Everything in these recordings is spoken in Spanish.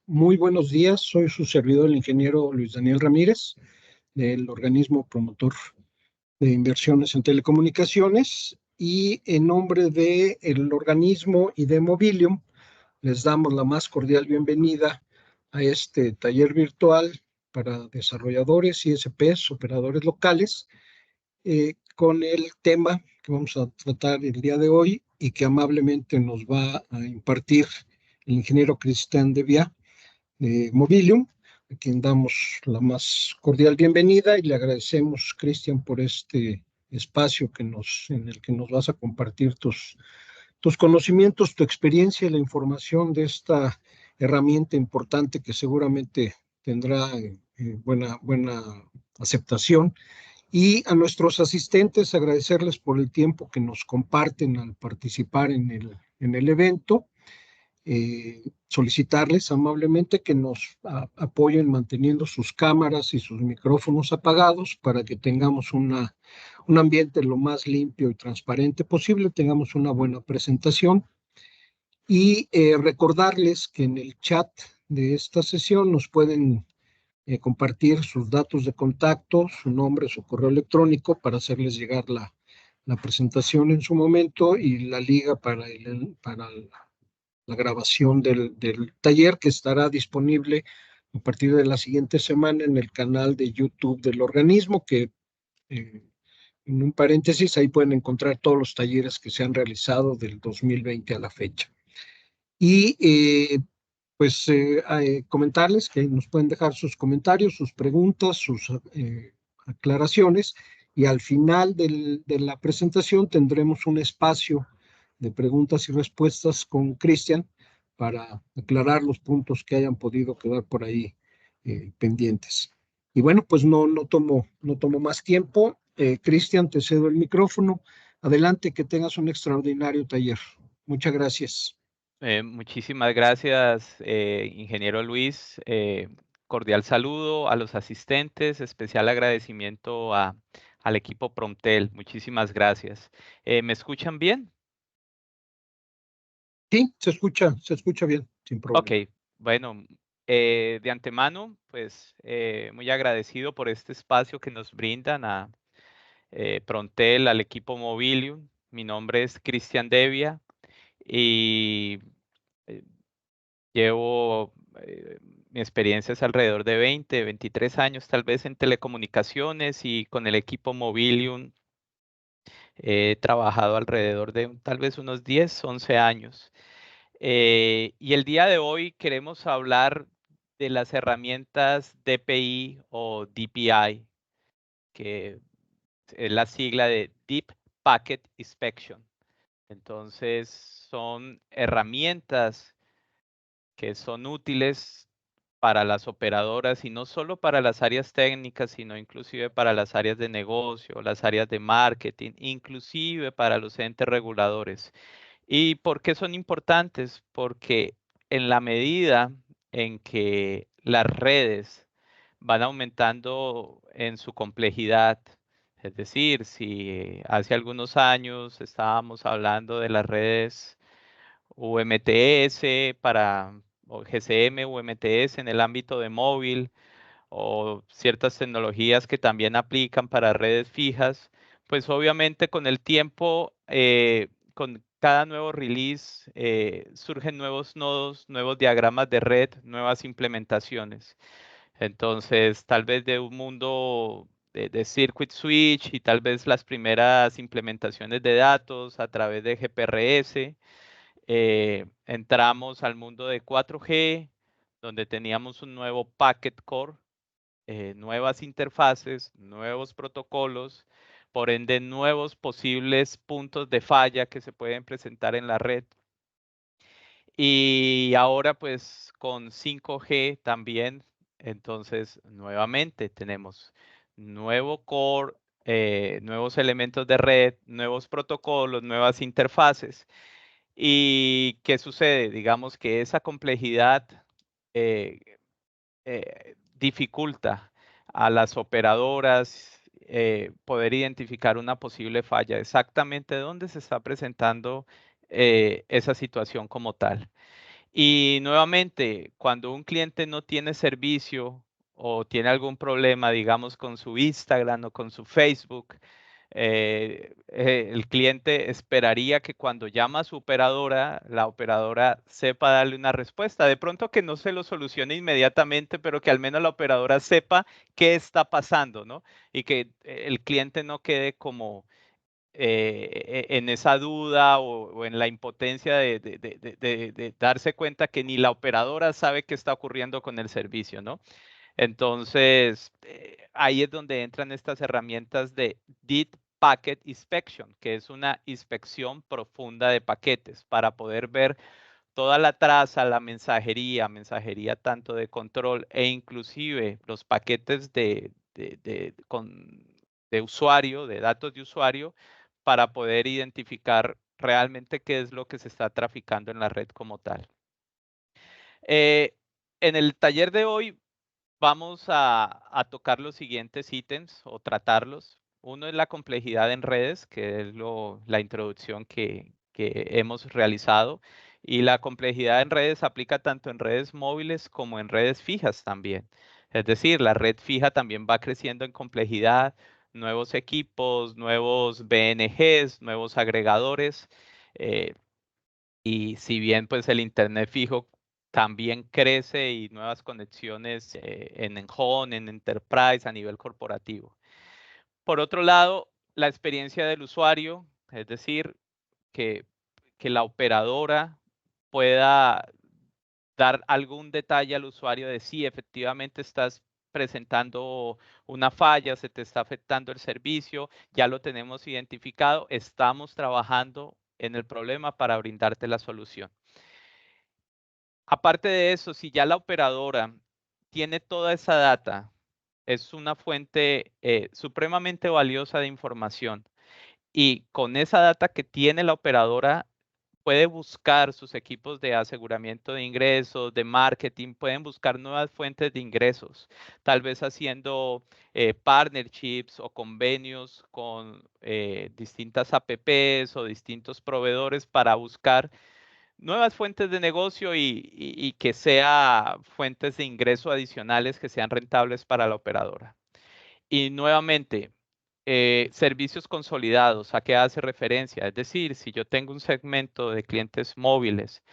Muy buenos días, soy su servidor, el ingeniero Luis Daniel Ramírez, del organismo promotor de inversiones en telecomunicaciones, y en nombre del organismo y de Mobilium, les damos la más cordial bienvenida a este taller virtual para desarrolladores, ISPs, operadores locales, con el tema que vamos a tratar el día de hoy y que amablemente nos va a impartir el ingeniero Cristian Devia de Mobilium, a quien damos la más cordial bienvenida y le agradecemos, Cristian, por este espacio en el que nos vas a compartir tus conocimientos, tu experiencia y la información de esta herramienta importante que seguramente tendrá buena aceptación. Y a nuestros asistentes, agradecerles por el tiempo que nos comparten al participar en el evento, solicitarles amablemente que nos apoyen manteniendo sus cámaras y sus micrófonos apagados para que tengamos un ambiente lo más limpio y transparente posible, tengamos una buena presentación. Y recordarles que en el chat de esta sesión nos pueden compartir sus datos de contacto, su nombre, su correo electrónico para hacerles llegar la presentación en su momento y la liga para la grabación del taller, que estará disponible a partir de la siguiente semana en el canal de YouTube del organismo, que eh, en un paréntesis ahí pueden encontrar todos los talleres que se han realizado del 2020 a la fecha. Y comentarles que nos pueden dejar sus comentarios, sus preguntas, sus aclaraciones, y al final de la presentación tendremos un espacio de preguntas y respuestas con Cristian para aclarar los puntos que hayan podido quedar por ahí pendientes. Y bueno, pues no tomo más tiempo. Cristian, te cedo el micrófono. Adelante, que tengas un extraordinario taller. Muchas gracias. Muchísimas gracias, ingeniero Luis. Cordial saludo a los asistentes, especial agradecimiento al equipo Promptel. Muchísimas gracias. ¿Me escuchan bien? Sí, se escucha bien, sin Ok, problema. bueno, de antemano, pues muy agradecido por este espacio que nos brindan a Promptel, al equipo Mobilium. Mi nombre es Cristian Devia y eh, llevo, mi experiencia es alrededor de 20, 23 años tal vez en telecomunicaciones, y con el equipo Mobilium he trabajado alrededor de tal vez unos 10, 11 años. Y el día de hoy queremos hablar de las herramientas DPI o DPI, que es la sigla de Deep Packet Inspection. Entonces, son herramientas que son útiles para las operadoras, y no solo para las áreas técnicas, sino inclusive para las áreas de negocio, las áreas de marketing, inclusive para los entes reguladores. ¿Y por qué son importantes? Porque en la medida en que las redes van aumentando en su complejidad, es decir, si hace algunos años estábamos hablando de las redes UMTS o GCM, UMTS en el ámbito de móvil, o ciertas tecnologías que también aplican para redes fijas, pues obviamente con el tiempo, con cada nuevo release, surgen nuevos nodos, nuevos diagramas de red, nuevas implementaciones. Entonces, tal vez de un mundo de circuit switch y tal vez las primeras implementaciones de datos a través de GPRS, entramos al mundo de 4G, donde teníamos un nuevo packet core, nuevas interfaces, nuevos protocolos, por ende nuevos posibles puntos de falla que se pueden presentar en la red. Y ahora pues con 5G también, entonces nuevamente tenemos nuevo core, nuevos elementos de red, nuevos protocolos, nuevas interfaces. ¿Y qué sucede? Digamos que esa complejidad eh, dificulta a las operadoras poder identificar una posible falla, exactamente dónde se está presentando esa situación como tal. Y nuevamente, cuando un cliente no tiene servicio o tiene algún problema, digamos, con su Instagram o con su Facebook, el cliente esperaría que cuando llama a su operadora, la operadora sepa darle una respuesta. De pronto que no se lo solucione inmediatamente, pero que al menos la operadora sepa qué está pasando, ¿no? Y que el cliente no quede como en esa duda o en la impotencia de darse cuenta que ni la operadora sabe qué está ocurriendo con el servicio, ¿no? Entonces, ahí es donde entran estas herramientas de Deep Packet Inspection, que es una inspección profunda de paquetes para poder ver toda la traza, la mensajería tanto de control e inclusive los paquetes de usuario, de datos de usuario, para poder identificar realmente qué es lo que se está traficando en la red como tal. En el taller de hoy vamos a tocar los siguientes ítems o tratarlos. Uno es la complejidad en redes, que es la introducción que hemos realizado. Y la complejidad en redes aplica tanto en redes móviles como en redes fijas también. Es decir, la red fija también va creciendo en complejidad, nuevos equipos, nuevos BNGs, nuevos agregadores. eh, y si bien pues el internet fijo también crece y nuevas conexiones en home, en enterprise, a nivel corporativo. Por otro lado, la experiencia del usuario, es decir, que, que la operadora pueda dar algún detalle al usuario de si efectivamente estás presentando una falla, se te está afectando el servicio, ya lo tenemos identificado, estamos trabajando en el problema para brindarte la solución. Aparte de eso, si ya la operadora tiene toda esa data, es una fuente supremamente valiosa de información y con esa data que tiene la operadora puede buscar sus equipos de aseguramiento de ingresos, de marketing, pueden buscar nuevas fuentes de ingresos, tal vez haciendo partnerships o convenios con distintas apps o distintos proveedores para buscar nuevas fuentes de negocio y que sea fuentes de ingreso adicionales que sean rentables para la operadora. Y nuevamente, servicios consolidados, ¿a qué hace referencia? Es decir, si yo tengo un segmento de clientes móviles,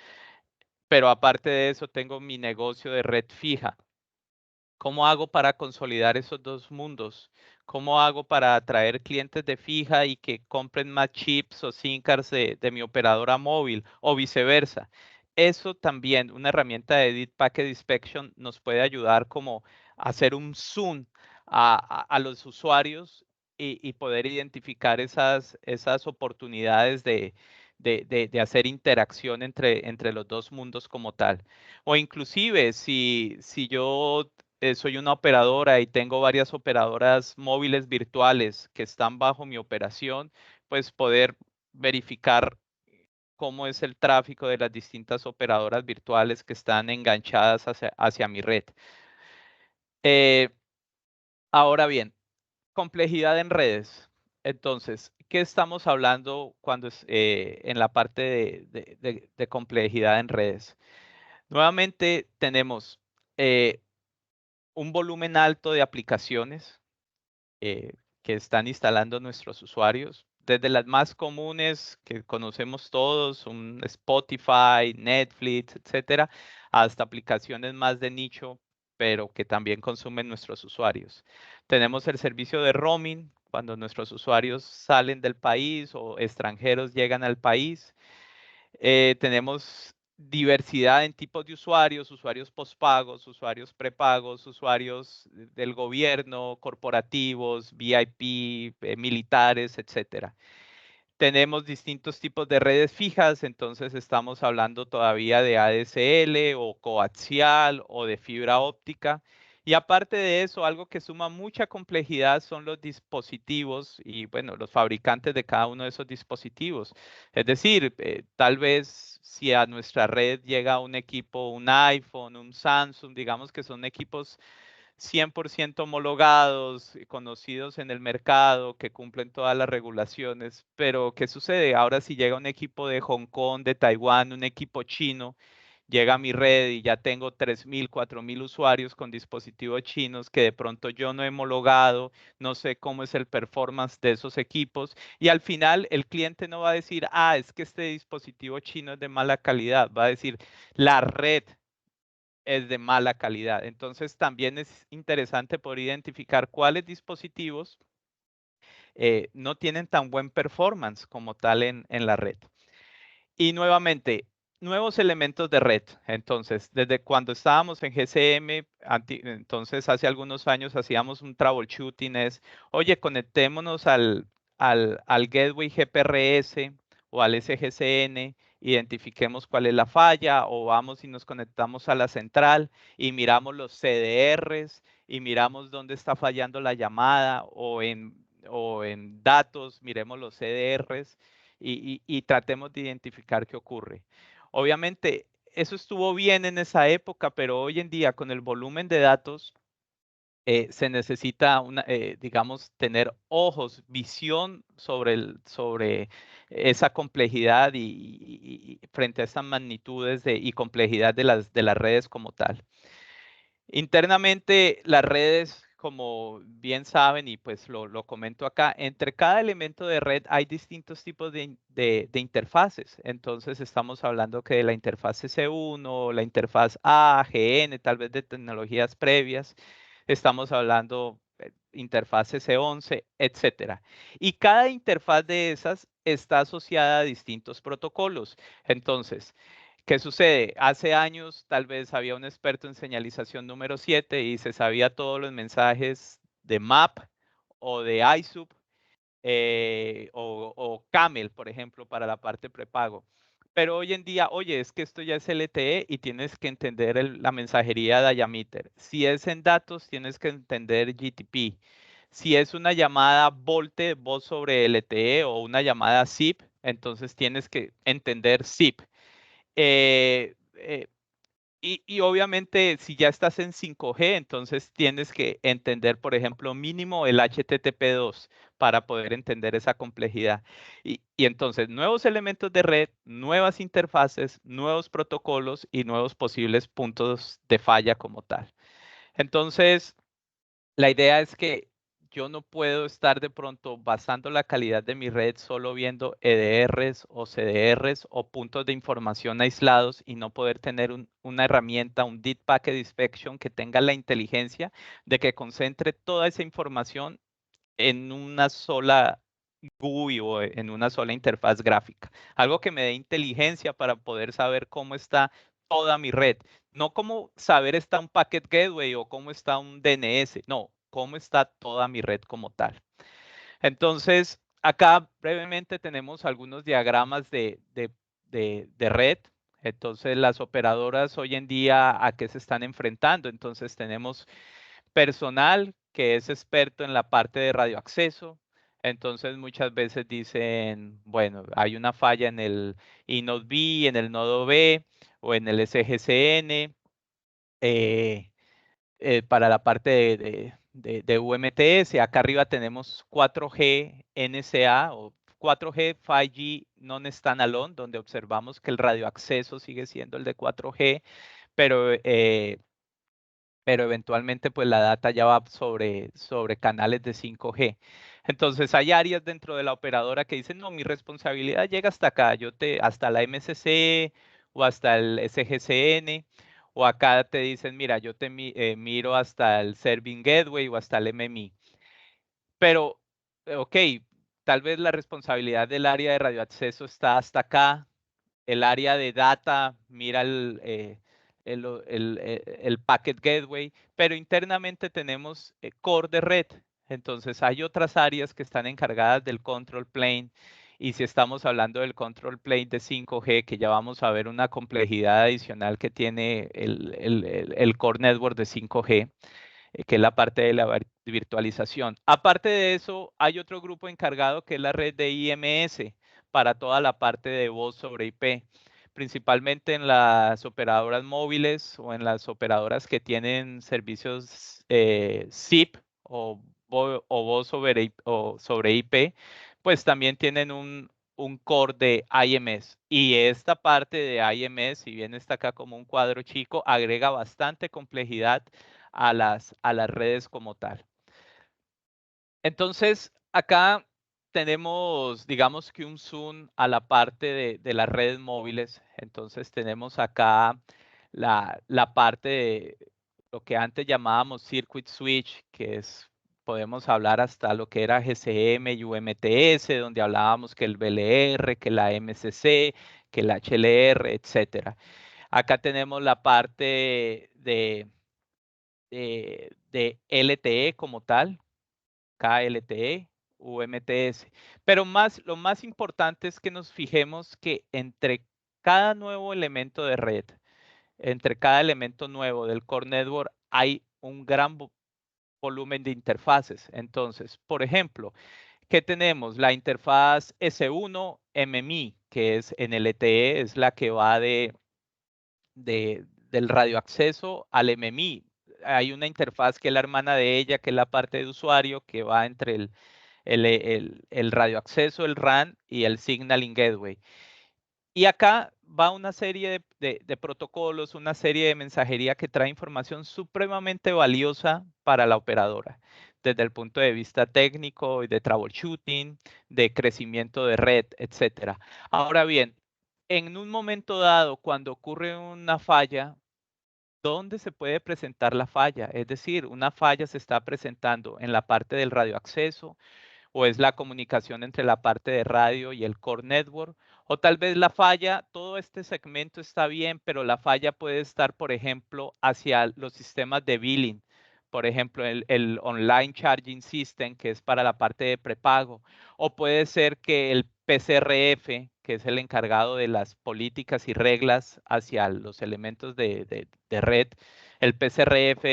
pero aparte de eso tengo mi negocio de red fija, ¿cómo hago para consolidar esos dos mundos? ¿Cómo hago para atraer clientes de fija y que compren más chips o SIM cards de mi operadora móvil o viceversa? Eso también, una herramienta de Edit Packet Inspection nos puede ayudar como a hacer un zoom a los usuarios y poder identificar esas oportunidades de hacer interacción entre los dos mundos como tal. O inclusive si yo soy una operadora y tengo varias operadoras móviles virtuales que están bajo mi operación, pues poder verificar cómo es el tráfico de las distintas operadoras virtuales que están enganchadas hacia mi red. Eh, Ahora bien, complejidad en redes. Entonces, ¿qué estamos hablando cuando es en la parte de complejidad en redes? Nuevamente tenemos eh, un volumen alto de aplicaciones que están instalando nuestros usuarios, desde las más comunes que conocemos todos, un Spotify, Netflix, etcétera, hasta aplicaciones más de nicho, pero que también consumen nuestros usuarios. Tenemos el servicio de roaming, cuando nuestros usuarios salen del país o extranjeros llegan al país. Tenemos diversidad en tipos de usuarios, usuarios postpagos, usuarios prepagos, usuarios del gobierno, corporativos, VIP, militares, etcétera. Tenemos distintos tipos de redes fijas, entonces estamos hablando todavía de ADSL o coaxial o de fibra óptica. Y aparte de eso, algo que suma mucha complejidad son los dispositivos y, bueno, los fabricantes de cada uno de esos dispositivos. Es decir, tal vez si a nuestra red llega un equipo, un iPhone, un Samsung, digamos que son equipos 100% homologados, conocidos en el mercado, que cumplen todas las regulaciones. Pero, ¿qué sucede? Ahora si llega un equipo de Hong Kong, de Taiwán, un equipo chino, llega a mi red y ya tengo 3.000, 4.000 usuarios con dispositivos chinos que de pronto yo no he homologado, no sé cómo es el performance de esos equipos y al final el cliente no va a decir, ah, es que este dispositivo chino es de mala calidad, va a decir, la red es de mala calidad. Entonces también es interesante poder identificar cuáles dispositivos no tienen tan buen performance como tal en la red. Y nuevamente, nuevos elementos de red. Entonces, desde cuando estábamos en GCM, entonces hace algunos años hacíamos un troubleshooting, es, oye, conectémonos al gateway GPRS o al SGCN, identifiquemos cuál es la falla, o vamos y nos conectamos a la central y miramos los CDRs y miramos dónde está fallando la llamada, o en datos, miremos los CDRs y tratemos de identificar qué ocurre. Obviamente, eso estuvo bien en esa época, pero hoy en día con el volumen de datos se necesita, digamos, tener ojos, visión sobre esa complejidad y frente a estas magnitudes y complejidad de las redes como tal. Internamente, las redes, como bien saben, y pues lo comento acá, entre cada elemento de red hay distintos tipos de interfaces. Entonces, estamos hablando que de la interfaz C1, la interfaz A, GN, tal vez de tecnologías previas. Estamos hablando interfaz C11, etcétera. Y cada interfaz de esas está asociada a distintos protocolos. Entonces, ¿qué sucede? Hace años tal vez había un experto en señalización número 7 y se sabía todos los mensajes de MAP o de ISUP o Camel, por ejemplo, para la parte prepago. Pero hoy en día, oye, es que esto ya es LTE y tienes que entender la mensajería Diameter. Si es en datos, tienes que entender GTP. Si es una llamada VoLTE, voz sobre LTE o una llamada ZIP, entonces tienes que entender ZIP. Y obviamente si ya estás en 5G, entonces tienes que entender, por ejemplo, mínimo el HTTP2 para poder entender esa complejidad. Y entonces nuevos elementos de red, nuevas interfaces, nuevos protocolos y nuevos posibles puntos de falla como tal. Entonces, la idea es que yo no puedo estar de pronto basando la calidad de mi red solo viendo EDRs o CDRs o puntos de información aislados y no poder tener una herramienta, un Deep Packet Inspection que tenga la inteligencia de que concentre toda esa información en una sola GUI o en una sola interfaz gráfica. Algo que me dé inteligencia para poder saber cómo está toda mi red. No cómo saber está un packet gateway o cómo está un DNS. No, cómo está toda mi red como tal. Entonces, acá brevemente tenemos algunos diagramas de red. Entonces, las operadoras hoy en día, ¿a qué se están enfrentando? Entonces, tenemos personal que es experto en la parte de radioacceso. Entonces muchas veces dicen, bueno, hay una falla en el iNode B, en el nodo B o en el SGCN para la parte de UMTS. Acá arriba tenemos 4G NSA o 4G 5G non-standalone, donde observamos que el radioacceso sigue siendo el de 4G, pero eventualmente pues la data ya va sobre canales de 5G. Entonces hay áreas dentro de la operadora que dicen, no, mi responsabilidad llega hasta acá, hasta la MCC o hasta el SGCN, o acá te dicen, mira, yo te miro hasta el Serving Gateway o hasta el MMI. Pero, ok, tal vez la responsabilidad del área de radioacceso está hasta acá, el área de data mira el packet gateway, pero internamente tenemos core de red. Entonces hay otras áreas que están encargadas del control plane. Y si estamos hablando del control plane de 5G, que ya vamos a ver una complejidad adicional que tiene el core network de 5G, que es la parte de la virtualización. Aparte de eso, hay otro grupo encargado que es la red de IMS para toda la parte de voz sobre IP, principalmente en las operadoras móviles o en las operadoras que tienen servicios SIP o voz sobre IP, pues también tienen un core de IMS. Y esta parte de IMS, si bien está acá como un cuadro chico, agrega bastante complejidad a las redes como tal. Entonces, acá tenemos, digamos que un zoom a la parte de las redes móviles. Entonces, tenemos acá la parte de lo que antes llamábamos circuit switch, que es, podemos hablar hasta lo que era GCM y UMTS, donde hablábamos que el VLR, que la MCC, que el HLR, etcétera. Acá tenemos la parte de LTE como tal, KLTE, UMTS. Pero lo más importante es que nos fijemos que entre cada nuevo elemento de red, entre cada elemento nuevo del Core Network, hay un gran volumen de interfaces. Entonces, por ejemplo, ¿qué tenemos? La interfaz S1 MMI, que es en LTE, es la que va del radioacceso al MMI. Hay una interfaz que es la hermana de ella, que es la parte de usuario, que va entre el radioacceso, el RAN y el Signaling Gateway. Y acá va una serie de protocolos, una serie de mensajería que trae información supremamente valiosa para la operadora, desde el punto de vista técnico y de troubleshooting, de crecimiento de red, etcétera. Ahora bien, en un momento dado, cuando ocurre una falla, ¿dónde se puede presentar la falla? Es decir, una falla se está presentando en la parte del radioacceso, o es la comunicación entre la parte de radio y el core network, o tal vez la falla, todo este segmento está bien, pero la falla puede estar, por ejemplo, hacia los sistemas de billing, por ejemplo, el online charging system, que es para la parte de prepago, o puede ser que el PCRF, que es el encargado de las políticas y reglas hacia los elementos de red, el PCRF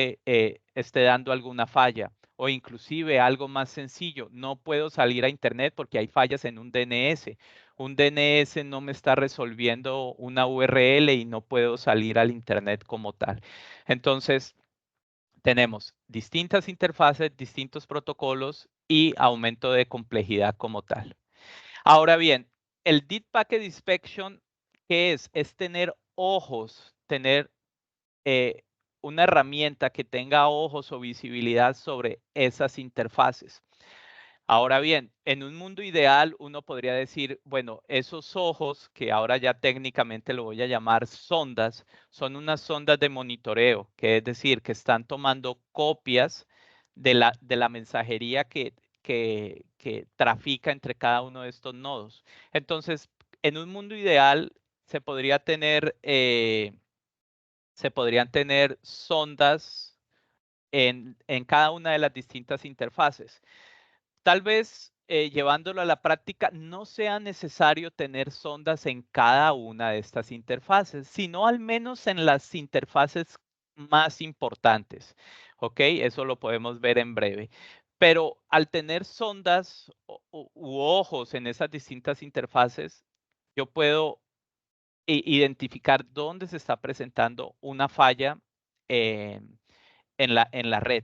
esté dando alguna falla. O inclusive algo más sencillo, no puedo salir a internet porque hay fallas en un DNS. Un DNS no me está resolviendo una URL y no puedo salir al internet como tal. Entonces, tenemos distintas interfaces, distintos protocolos y aumento de complejidad como tal. Ahora bien, el Deep Packet Inspection, ¿qué es? Es tener ojos, tener una herramienta que tenga ojos o visibilidad sobre esas interfaces. Ahora bien, en un mundo ideal uno podría decir, bueno, esos ojos, que ahora ya técnicamente lo voy a llamar sondas, son unas sondas de monitoreo, que es decir, que están tomando copias de la mensajería que trafica entre cada uno de estos nodos. Entonces, en un mundo ideal se podría tener se podrían tener sondas en cada una de las distintas interfaces. Tal vez llevándolo a la práctica no sea necesario tener sondas en cada una de estas interfaces, sino al menos en las interfaces más importantes. ¿Ok? Eso lo podemos ver en breve. Pero al tener sondas u ojos en esas distintas interfaces, yo puedo identificar dónde se está presentando una falla eh, en la red.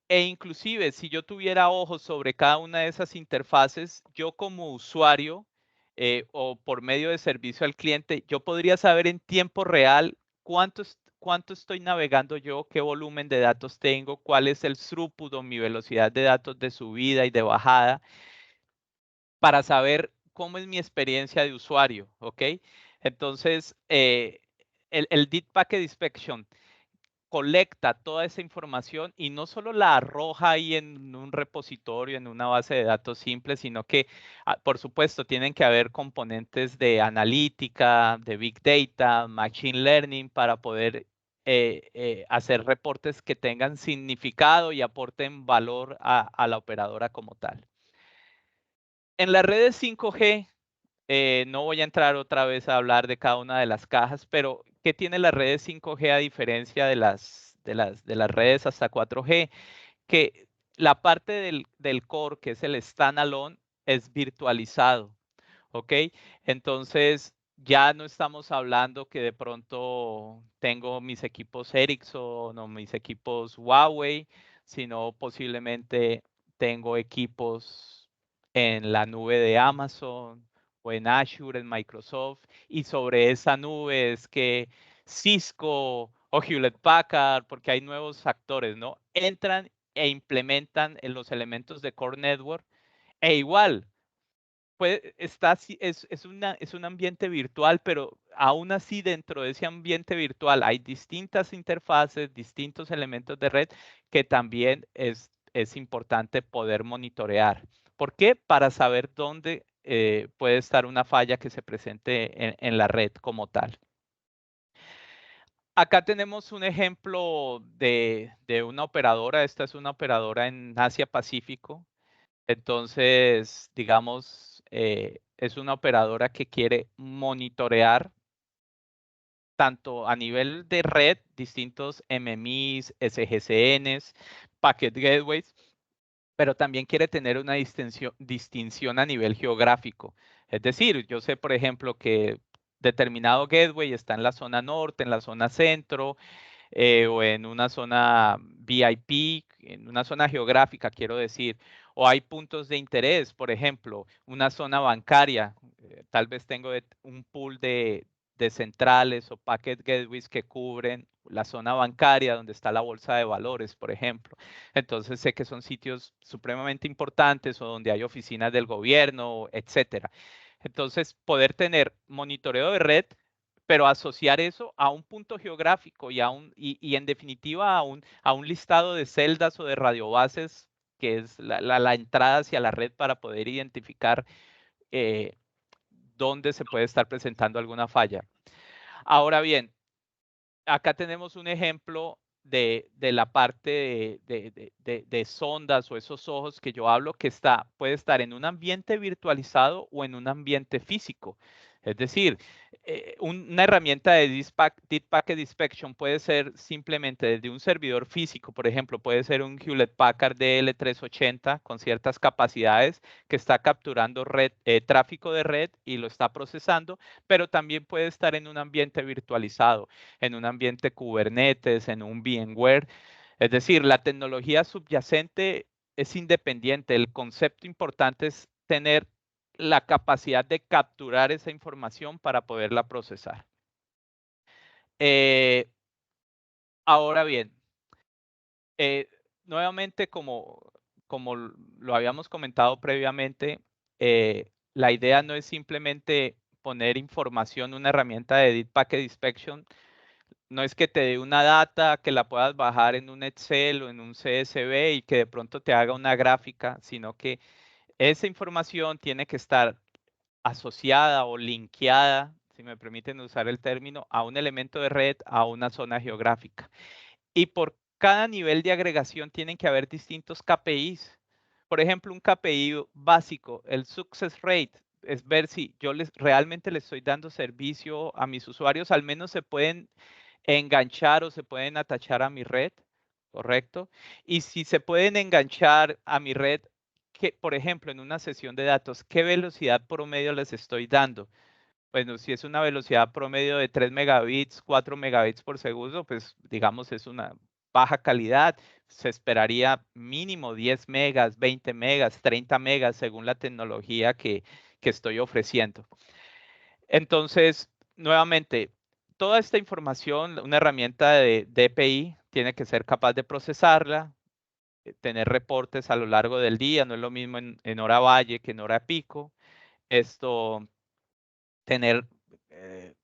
E inclusive, si yo tuviera ojos sobre cada una de esas interfaces, yo como usuario o por medio de servicio al cliente, yo podría saber en tiempo real cuánto estoy navegando yo, qué volumen de datos tengo, cuál es el throughput o mi velocidad de datos de subida y de bajada, para saber cómo es mi experiencia de usuario, ¿ok? Entonces, el Deep Packet Inspection colecta toda esa información y no solo la arroja ahí en un repositorio, en una base de datos simple, sino que, por supuesto, tienen que haber componentes de analítica, de big data, machine learning para poder hacer reportes que tengan significado y aporten valor a la operadora como tal. En las redes 5G, no voy a entrar otra vez a hablar de cada una de las cajas, pero ¿qué tiene las redes 5G a diferencia de las redes hasta 4G? Que la parte del core, que es el standalone, es virtualizado, ¿ok? Entonces, ya no estamos hablando que de pronto tengo mis equipos Ericsson o mis equipos Huawei, sino posiblemente tengo equipos en la nube de Amazon o en Azure, en Microsoft, y sobre esa nube es que Cisco o Hewlett Packard, porque hay nuevos actores, ¿no? Entran e implementan en los elementos de Core Network, e igual, es un ambiente virtual, pero aún así dentro de ese ambiente virtual hay distintas interfaces, distintos elementos de red que también es importante poder monitorear. ¿Por qué? Para saber dónde puede estar una falla que se presente en la red como tal. Acá tenemos un ejemplo de una operadora. Esta es una operadora en Asia Pacífico. Entonces, digamos, es una operadora que quiere monitorear tanto a nivel de red, distintos MMIs, SGCNs, Packet Gateways, pero también quiere tener una distinción a nivel geográfico. Es decir, yo sé, por ejemplo, que determinado gateway está en la zona norte, en la zona centro, o en una zona VIP, en una zona geográfica, quiero decir, o hay puntos de interés, por ejemplo, una zona bancaria, tal vez tengo un pool de centrales o packet gateways que cubren la zona bancaria donde está la bolsa de valores, por ejemplo. Entonces sé que son sitios supremamente importantes o donde hay oficinas del gobierno, etcétera. Entonces, poder tener monitoreo de red, pero asociar eso a un punto geográfico y en definitiva a un listado de celdas o de radiobases, que es la entrada hacia la red para poder identificar dónde se puede estar presentando alguna falla. Ahora bien, acá tenemos un ejemplo de la parte de sondas o esos ojos que yo hablo, que puede estar en un ambiente virtualizado o en un ambiente físico. Es decir, una herramienta de Deep Packet Inspection puede ser simplemente desde un servidor físico, por ejemplo, puede ser un Hewlett Packard DL380 con ciertas capacidades que está capturando tráfico de red y lo está procesando, pero también puede estar en un ambiente virtualizado, en un ambiente Kubernetes, en un VMware. Es decir, la tecnología subyacente es independiente. El concepto importante es tener la capacidad de capturar esa información para poderla procesar. Ahora bien, nuevamente, como lo habíamos comentado previamente, la idea no es simplemente poner información, una herramienta de Deep Packet Inspection. No es que te dé una data que la puedas bajar en un Excel o en un CSV y que de pronto te haga una gráfica, sino que esa información tiene que estar asociada o linkeada, si me permiten usar el término, a un elemento de red, a una zona geográfica. Y por cada nivel de agregación tienen que haber distintos KPIs. Por ejemplo, un KPI básico, el success rate, es ver si yo realmente les estoy dando servicio a mis usuarios, al menos se pueden enganchar o se pueden atachar a mi red, ¿correcto? Y si se pueden enganchar a mi red, que, por ejemplo, en una sesión de datos, ¿qué velocidad promedio les estoy dando? Bueno, si es una velocidad promedio de 3 megabits, 4 megabits por segundo, pues digamos es una baja calidad. Se esperaría mínimo 10 megas, 20 megas, 30 megas según la tecnología que estoy ofreciendo. Entonces, nuevamente, toda esta información, una herramienta de DPI tiene que ser capaz de procesarla, tener reportes a lo largo del día, no es lo mismo en hora valle que en hora pico. Esto, tener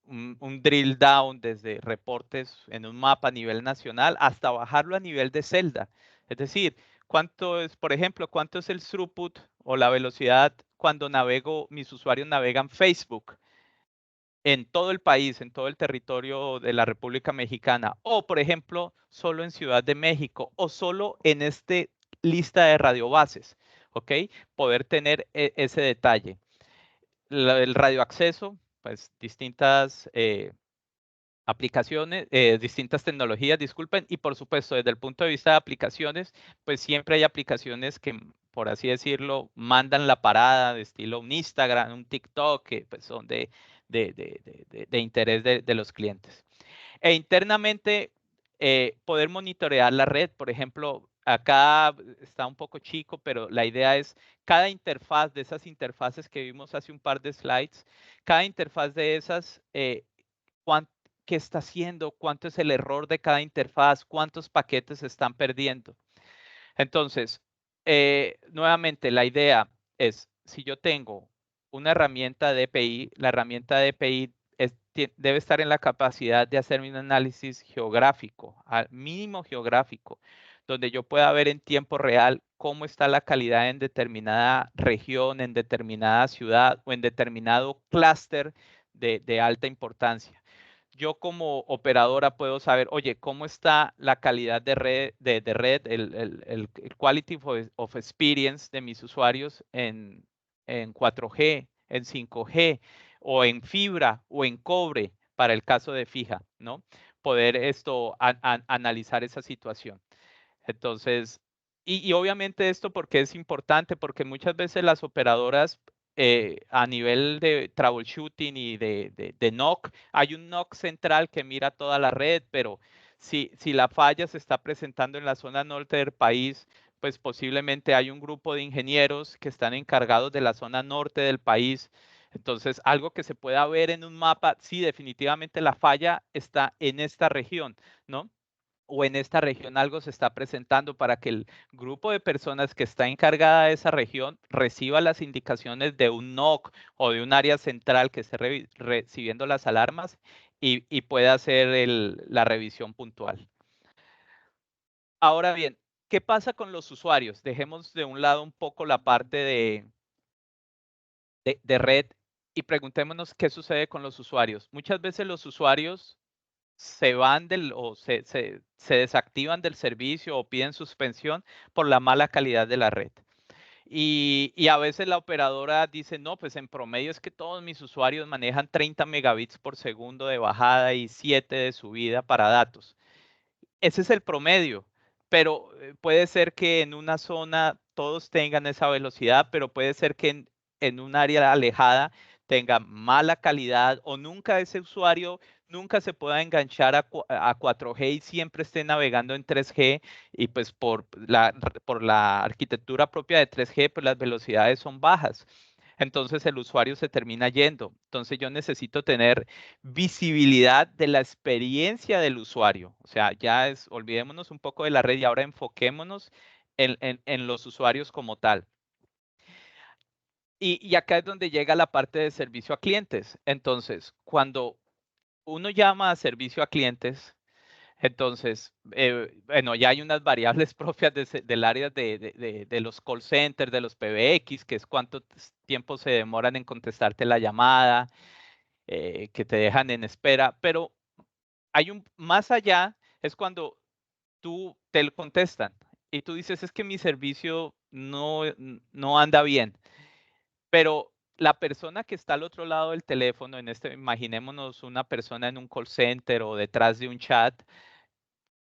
un drill down desde reportes en un mapa a nivel nacional hasta bajarlo a nivel de celda. Es decir, cuánto es, por ejemplo, cuánto es el throughput o la velocidad cuando mis usuarios navegan Facebook en todo el país, en todo el territorio de la República Mexicana, o por ejemplo, solo en Ciudad de México, o solo en esta lista de radiobases, ¿ok? Poder tener ese detalle. El radioacceso, pues distintas aplicaciones, distintas tecnologías, disculpen, y por supuesto, desde el punto de vista de aplicaciones, pues siempre hay aplicaciones que, por así decirlo, mandan la parada de estilo un Instagram, un TikTok, que pues son de interés de los clientes. E internamente, poder monitorear la red, por ejemplo, acá está un poco chico, pero la idea es cada interfaz de esas interfaces que vimos hace un par de slides, cada interfaz de esas, qué está haciendo, cuánto es el error de cada interfaz, cuántos paquetes se están perdiendo. Entonces, nuevamente, la idea es, si yo tengo una herramienta de EPI, la herramienta de EPI debe estar en la capacidad de hacer un análisis geográfico, al mínimo geográfico, donde yo pueda ver en tiempo real cómo está la calidad en determinada región, en determinada ciudad o en determinado clúster de alta importancia. Yo como operadora puedo saber, oye, cómo está la calidad de red, el quality of experience de mis usuarios en 4G, en 5G, o en fibra, o en cobre, para el caso de fija, ¿no? Poder analizar esa situación. Entonces, y obviamente esto porque es importante, porque muchas veces las operadoras a nivel de troubleshooting y de NOC, hay un NOC central que mira toda la red, pero si la falla se está presentando en la zona norte del país, pues posiblemente hay un grupo de ingenieros que están encargados de la zona norte del país. Entonces, algo que se pueda ver en un mapa, sí, definitivamente la falla está en esta región, ¿no? O en esta región algo se está presentando para que el grupo de personas que está encargada de esa región reciba las indicaciones de un NOC o de un área central que esté recibiendo las alarmas y pueda hacer la revisión puntual. Ahora bien, ¿qué pasa con los usuarios? Dejemos de un lado un poco la parte de red y preguntémonos qué sucede con los usuarios. Muchas veces los usuarios se van o se desactivan del servicio o piden suspensión por la mala calidad de la red. Y a veces la operadora dice, no, pues en promedio es que todos mis usuarios manejan 30 megabits por segundo de bajada y 7 de subida para datos. Ese es el promedio, pero puede ser que en una zona todos tengan esa velocidad, pero puede ser que en un área alejada tenga mala calidad o nunca ese usuario nunca se pueda enganchar a 4G y siempre esté navegando en 3G y pues por la arquitectura propia de 3G pues las velocidades son bajas. Entonces el usuario se termina yendo. Entonces yo necesito tener visibilidad de la experiencia del usuario. O sea, olvidémonos un poco de la red y ahora enfoquémonos en los usuarios como tal. Y acá es donde llega la parte de servicio a clientes. Entonces, cuando uno llama a servicio a clientes, entonces, bueno, ya hay unas variables propias del área de los call centers, de los PBX, que es cuánto tiempo se demoran en contestarte la llamada, que te dejan en espera, pero hay más allá, es cuando tú te lo contestan y tú dices, es que mi servicio no anda bien, pero la persona que está al otro lado del teléfono, imaginémonos una persona en un call center o detrás de un chat,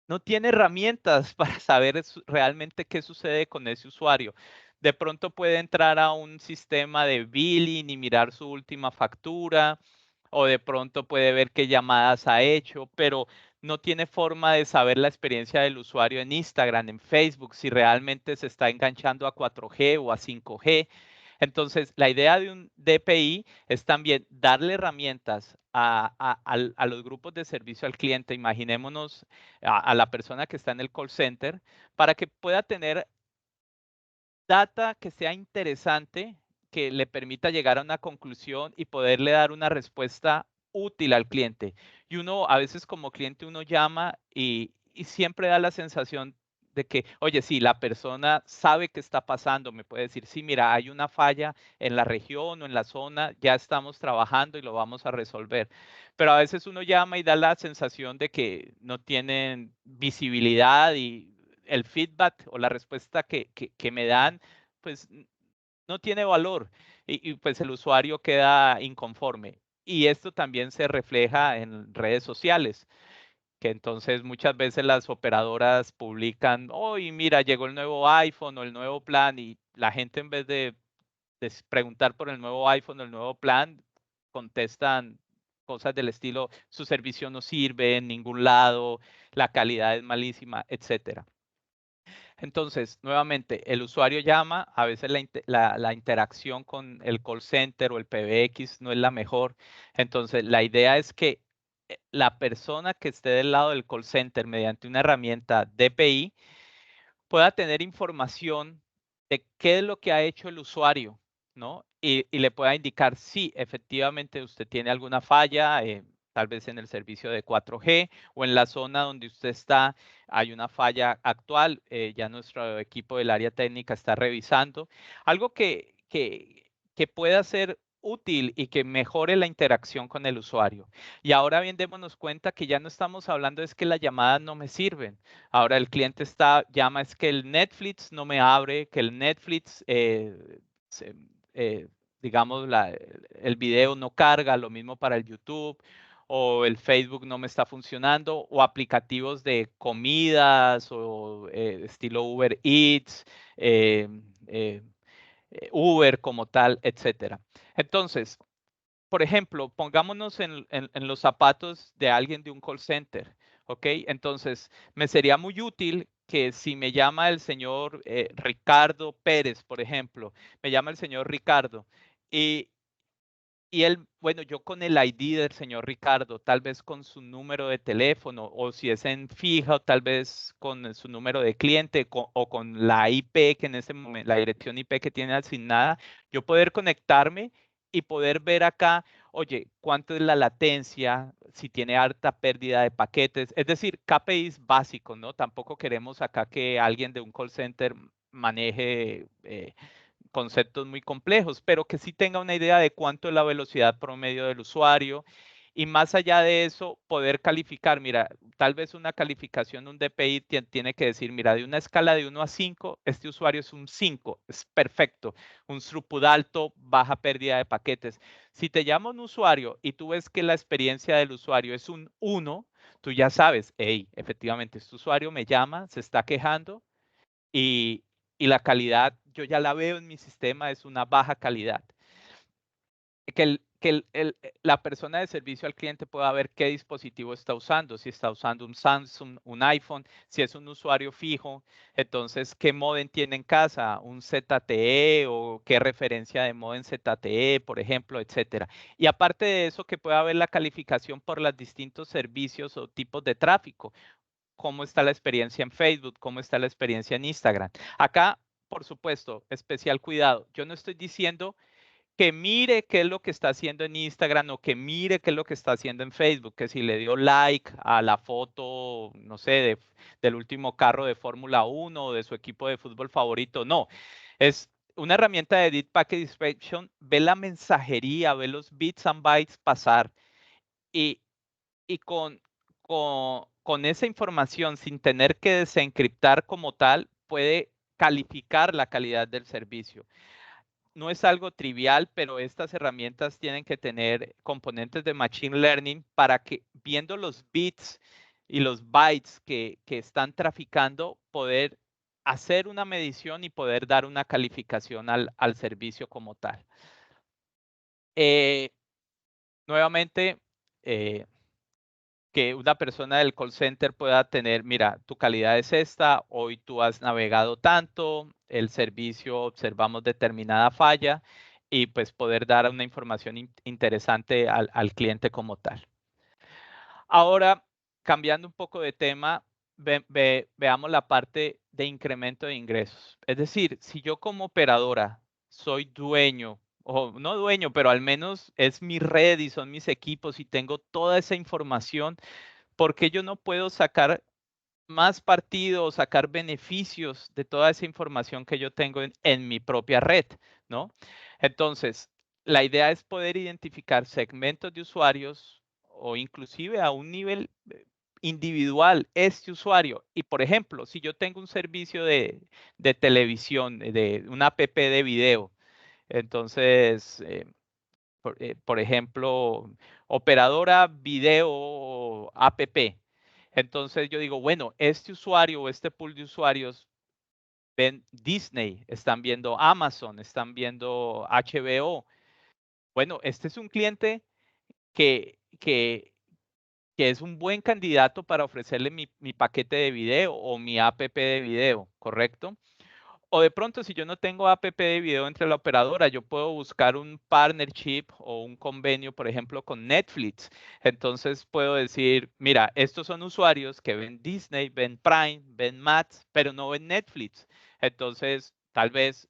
no tiene herramientas para saber realmente qué sucede con ese usuario. De pronto puede entrar a un sistema de billing y mirar su última factura, o de pronto puede ver qué llamadas ha hecho, pero no tiene forma de saber la experiencia del usuario en Instagram, en Facebook, si realmente se está enganchando a 4G o a 5G. Entonces, la idea de un DPI es también darle herramientas a los grupos de servicio al cliente. Imaginémonos a la persona que está en el call center para que pueda tener data que sea interesante, que le permita llegar a una conclusión y poderle dar una respuesta útil al cliente. Y uno, a veces como cliente, uno llama y siempre da la sensación de que, oye, sí, la persona sabe qué está pasando, me puede decir, sí, mira, hay una falla en la región o en la zona, ya estamos trabajando y lo vamos a resolver. Pero a veces uno llama y da la sensación de que no tienen visibilidad y el feedback o la respuesta que me dan, pues no tiene valor y pues el usuario queda inconforme. Y esto también se refleja en redes sociales, que entonces muchas veces las operadoras publican, hoy mira, llegó el nuevo iPhone o el nuevo plan y la gente en vez de preguntar por el nuevo iPhone o el nuevo plan, contestan cosas del estilo, su servicio no sirve en ningún lado, la calidad es malísima, etcétera. Entonces, nuevamente, el usuario llama, a veces la interacción con el call center o el PBX no es la mejor. Entonces, la idea es que la persona que esté del lado del call center mediante una herramienta DPI pueda tener información de qué es lo que ha hecho el usuario, ¿no? Y le pueda indicar si efectivamente usted tiene alguna falla, tal vez en el servicio de 4G o en la zona donde usted está, hay una falla actual, ya nuestro equipo del área técnica está revisando. Algo que pueda ser útil y que mejore la interacción con el usuario. Y ahora bien, démonos cuenta que ya no estamos hablando es que las llamadas no me sirven. Ahora el cliente llama, es que el Netflix no me abre, que el Netflix, se- eh, digamos, el video no carga, lo mismo para el YouTube, o el Facebook no me está funcionando, o aplicativos de comidas, o estilo Uber Eats, eh, eh, Uber como tal, etcétera. Entonces, por ejemplo, pongámonos en los zapatos de alguien de un call center, ¿ok? Entonces, me sería muy útil que si me llama el señor Ricardo Pérez, por ejemplo, me llama el señor Ricardo y, y él, bueno, yo con el ID del señor Ricardo, tal vez con su número de teléfono, o si es en fijo, tal vez con su número de cliente o con la IP que en ese momento, la dirección IP que tiene asignada, yo poder conectarme y poder ver acá, oye, cuánto es la latencia, si tiene harta pérdida de paquetes, es decir, KPIs básicos, ¿no? Tampoco queremos acá que alguien de un call center maneje conceptos muy complejos, pero que sí tenga una idea de cuánto es la velocidad promedio del usuario y más allá de eso, poder calificar. Mira, tal vez una calificación, un DPI tiene que decir, mira, de una escala de 1 a 5, este usuario es un 5, es perfecto, un throughput alto, baja pérdida de paquetes. Si te llama un usuario y tú ves que la experiencia del usuario es un 1, tú ya sabes, hey, efectivamente, este usuario me llama, se está quejando, y, y la calidad, yo ya la veo en mi sistema, es una baja calidad. La persona de servicio al cliente pueda ver qué dispositivo está usando, si está usando un Samsung, un iPhone, si es un usuario fijo, entonces qué modem tiene en casa, un ZTE o qué referencia de modem ZTE, por ejemplo, etcétera. Y aparte de eso, que pueda ver la calificación por los distintos servicios o tipos de tráfico, cómo está la experiencia en Facebook, cómo está la experiencia en Instagram. Acá, por supuesto, especial cuidado. Yo no estoy diciendo que mire qué es lo que está haciendo en Instagram o que mire qué es lo que está haciendo en Facebook, que si le dio like a la foto, no sé, del último carro de Fórmula 1 o de su equipo de fútbol favorito. No, es una herramienta de Edit Packet Inspection, ve la mensajería, ve los bits and bytes pasar y, y con esa información, sin tener que desencriptar como tal, puede calificar la calidad del servicio. No es algo trivial, pero estas herramientas tienen que tener componentes de Machine Learning para que, viendo los bits y los bytes que están traficando, poder hacer una medición y poder dar una calificación al servicio como tal. Nuevamente, que una persona del call center pueda tener, mira, tu calidad es esta, hoy tú has navegado tanto, el servicio observamos determinada falla y pues poder dar una información interesante al cliente como tal. Ahora, cambiando un poco de tema, veamos la parte de incremento de ingresos. Es decir, si yo como operadora soy dueño, o no dueño, pero al menos es mi red y son mis equipos y tengo toda esa información, ¿por qué yo no puedo sacar más partido o sacar beneficios de toda esa información que yo tengo en mi propia red, ¿no? Entonces, la idea es poder identificar segmentos de usuarios o inclusive a un nivel individual este usuario. Y por ejemplo, si yo tengo un servicio de televisión, de una app de video, entonces por ejemplo, operadora video app. Entonces yo digo, bueno, este usuario o este pool de usuarios ven Disney, están viendo Amazon, están viendo HBO. Bueno, este es un cliente que que es un buen candidato para ofrecerle mi paquete de video o mi app de video, ¿correcto? O de pronto, si yo no tengo app de video entre la operadora, yo puedo buscar un partnership o un convenio, por ejemplo, con Netflix. Entonces puedo decir, mira, estos son usuarios que ven Disney, ven Prime, ven Max, pero no ven Netflix. Entonces, tal vez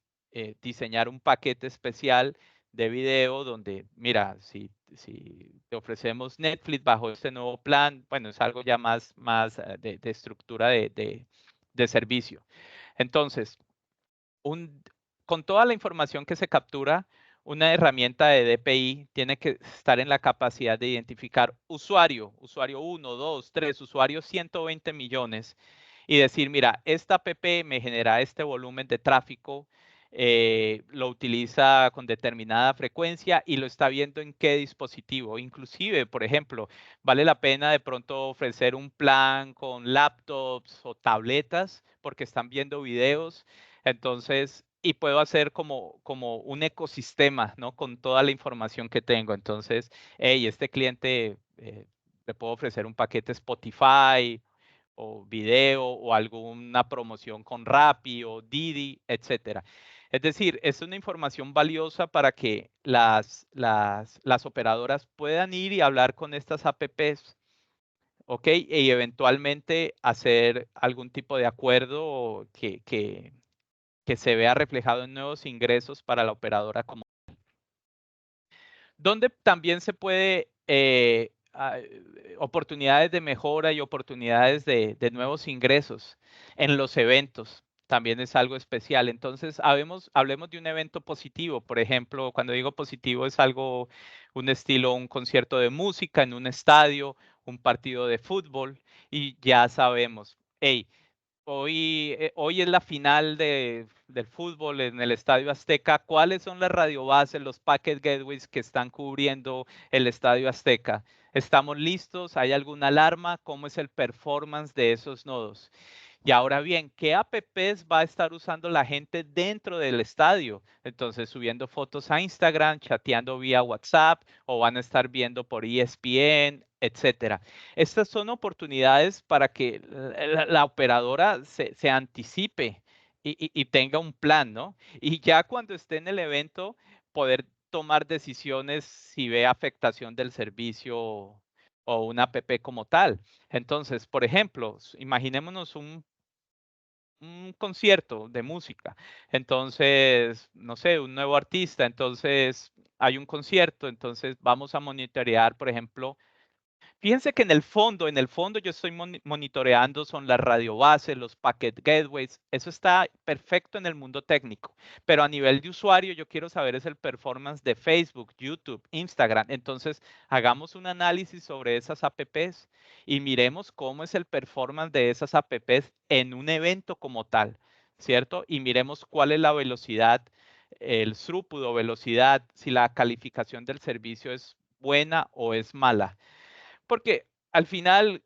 diseñar un paquete especial de video donde, mira, si te ofrecemos Netflix bajo este nuevo plan, bueno, es algo ya más de estructura de servicio. Entonces, con toda la información que se captura, una herramienta de DPI tiene que estar en la capacidad de identificar usuario 1, 2, 3, usuario 120 millones y decir, mira, esta app me genera este volumen de tráfico, lo utiliza con determinada frecuencia y lo está viendo en qué dispositivo. Inclusive, por ejemplo, vale la pena de pronto ofrecer un plan con laptops o tabletas porque están viendo videos. Entonces, y puedo hacer como un ecosistema, ¿no? Con toda la información que tengo. Entonces, hey, este cliente le puedo ofrecer un paquete Spotify o video o alguna promoción con Rappi o Didi, etcétera. Es decir, es una información valiosa para que las operadoras puedan ir y hablar con estas apps, ¿ok? Y eventualmente hacer algún tipo de acuerdo que se vea reflejado en nuevos ingresos para la operadora como. Donde también se puede, oportunidades de mejora y oportunidades de nuevos ingresos en los eventos. También es algo especial. Entonces, hablemos de un evento positivo. Por ejemplo, cuando digo positivo es algo, un estilo, un concierto de música en un estadio, un partido de fútbol, y ya sabemos, hey, hoy es la final del fútbol en el Estadio Azteca. ¿Cuáles son las radiobases, los packet gateways que están cubriendo el Estadio Azteca? ¿Estamos listos? ¿Hay alguna alarma? ¿Cómo es el performance de esos nodos? Y ahora bien, ¿qué apps va a estar usando la gente dentro del estadio? Entonces, subiendo fotos a Instagram, chateando vía WhatsApp o van a estar viendo por ESPN, etcétera. Estas son oportunidades para que la operadora se anticipe y tenga un plan, ¿no? Y ya cuando esté en el evento, poder tomar decisiones si ve afectación del servicio o una app como tal. Entonces, por ejemplo, imaginémonos un concierto de música. Entonces, no sé, un nuevo artista. Entonces, hay un concierto. Entonces, vamos a monitorear, por ejemplo, fíjense que en el fondo yo estoy monitoreando son las radiobases, los packet gateways. Eso está perfecto en el mundo técnico, pero a nivel de usuario yo quiero saber es el performance de Facebook, YouTube, Instagram. Entonces, hagamos un análisis sobre esas apps y miremos cómo es el performance de esas apps en un evento como tal, ¿cierto? Y miremos cuál es la velocidad, el throughput o velocidad, si la calificación del servicio es buena o es mala. Porque al final,